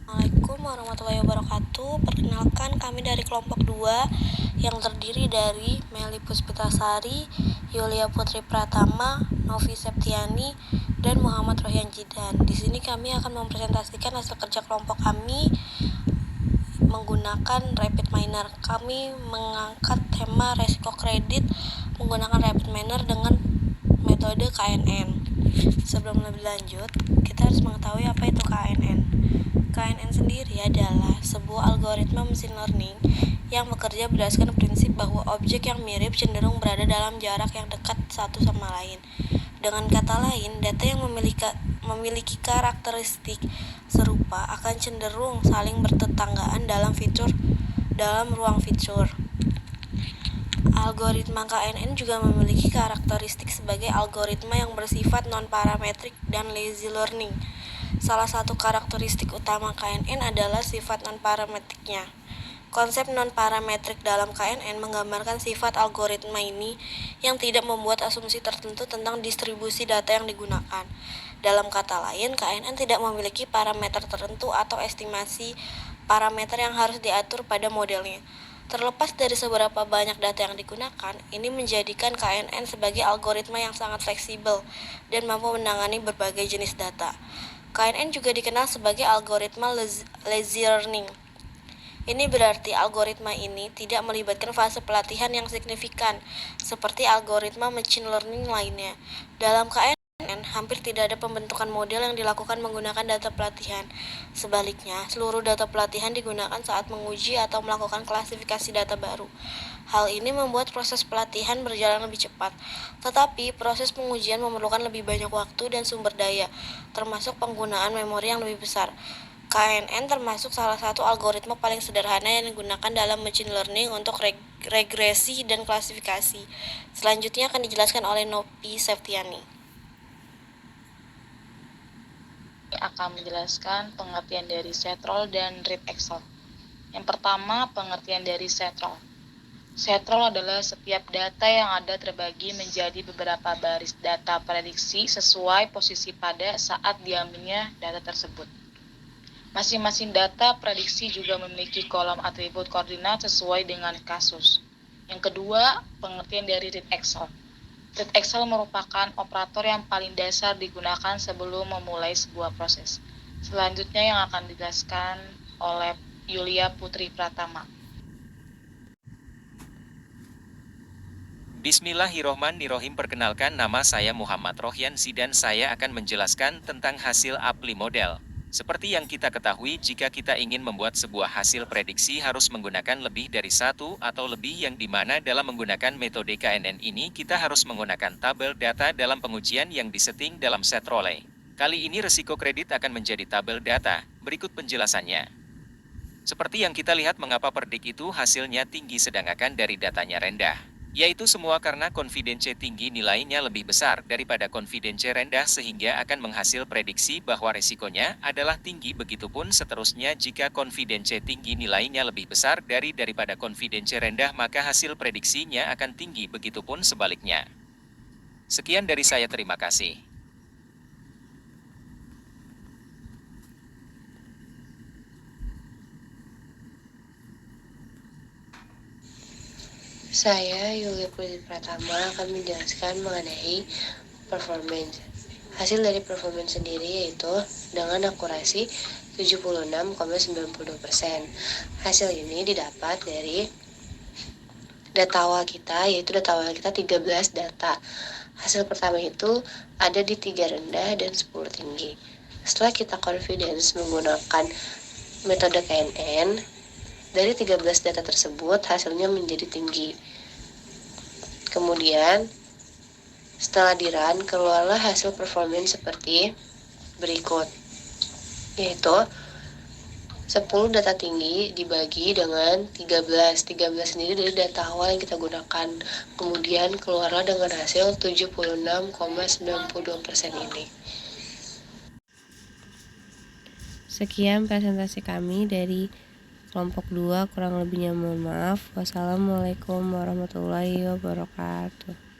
Assalamualaikum warahmatullahi wabarakatuh. Perkenalkan, kami dari kelompok 2 yang terdiri dari Meli Puspitasari, Yulia Putri Pratama, Novi Septiani, dan Muhammad Rohyan Jidan. Di sini kami akan mempresentasikan hasil kerja kelompok kami menggunakan Rapid Miner. Kami mengangkat tema resiko kredit menggunakan Rapid Miner dengan metode KNN. Sebelum lebih lanjut, kita harus mengetahui apa itu KNN. KNN sendiri adalah sebuah algoritma mesin learning yang bekerja berdasarkan prinsip bahwa objek yang mirip cenderung berada dalam jarak yang dekat satu sama lain. Dengan kata lain, data yang memiliki karakteristik serupa akan cenderung saling bertetanggaan dalam ruang fitur. Algoritma KNN juga memiliki karakteristik sebagai algoritma yang bersifat non-parametrik dan lazy learning. Salah satu karakteristik utama KNN adalah sifat non-parametriknya. Konsep non-parametrik dalam KNN menggambarkan sifat algoritma ini yang tidak membuat asumsi tertentu tentang distribusi data yang digunakan. Dalam kata lain, KNN tidak memiliki parameter tertentu atau estimasi parameter yang harus diatur pada modelnya. Terlepas dari seberapa banyak data yang digunakan, ini menjadikan KNN sebagai algoritma yang sangat fleksibel dan mampu menangani berbagai jenis data. KNN juga dikenal sebagai algoritma lazy learning. Ini berarti algoritma ini tidak melibatkan fase pelatihan yang signifikan, seperti algoritma machine learning lainnya. Dalam KNN, hampir tidak ada pembentukan model yang dilakukan menggunakan data pelatihan. Sebaliknya, seluruh data pelatihan digunakan saat menguji atau melakukan klasifikasi data baru. Hal ini membuat proses pelatihan berjalan lebih cepat, tetapi proses pengujian memerlukan lebih banyak waktu dan sumber daya, termasuk penggunaan memori yang lebih besar. KNN termasuk salah satu algoritma paling sederhana yang digunakan dalam machine learning untuk regresi dan klasifikasi. Selanjutnya akan dijelaskan oleh Novi Septiani. Akan menjelaskan pengertian dari setrol dan read Excel. Yang pertama, pengertian dari setrol. Setrol adalah setiap data yang ada terbagi menjadi beberapa baris data prediksi sesuai posisi pada saat diambilnya data tersebut. Masing-masing data prediksi juga memiliki kolom atribut koordinat sesuai dengan kasus. Yang kedua, pengertian dari read Excel. Read Excel merupakan operator yang paling dasar digunakan sebelum memulai sebuah proses. Selanjutnya yang akan dijelaskan oleh Yulia Putri Pratama. Bismillahirrohmanirrohim. Perkenalkan, nama saya Muhammad Rohyan Zidan. Saya akan menjelaskan tentang hasil APLI model. Seperti yang kita ketahui, jika kita ingin membuat sebuah hasil prediksi harus menggunakan lebih dari satu atau lebih, yang dimana dalam menggunakan metode KNN ini kita harus menggunakan tabel data dalam pengujian yang disetting dalam setrole. Kali ini resiko kredit akan menjadi tabel data. Berikut penjelasannya. Seperti yang kita lihat, mengapa predik itu hasilnya tinggi sedangkan dari datanya rendah. Yaitu semua karena confidence tinggi nilainya lebih besar daripada confidence rendah, sehingga akan menghasil prediksi bahwa resikonya adalah tinggi. Begitupun seterusnya, jika confidence tinggi nilainya lebih besar daripada confidence rendah, maka hasil prediksinya akan tinggi. Begitupun sebaliknya. Sekian dari saya, terima kasih. Saya Yulia Putri Pratama akan menjelaskan mengenai performance. Hasil dari performance sendiri yaitu dengan akurasi 76,92%. Hasil ini didapat dari data awal kita, yaitu data awal kita 13 data. Hasil pertama itu ada di 3 rendah dan 10 tinggi. Setelah kita confidence menggunakan metode KNN, dari 13 data tersebut hasilnya menjadi tinggi. Kemudian setelah di-run, keluarlah hasil performance seperti berikut, yaitu 10 data tinggi dibagi dengan 13 sendiri dari data awal yang kita gunakan. Kemudian keluarlah dengan hasil 76,92% ini. Sekian presentasi kami dari kelompok 2, kurang lebihnya mohon maaf. Wassalamualaikum warahmatullahi wabarakatuh.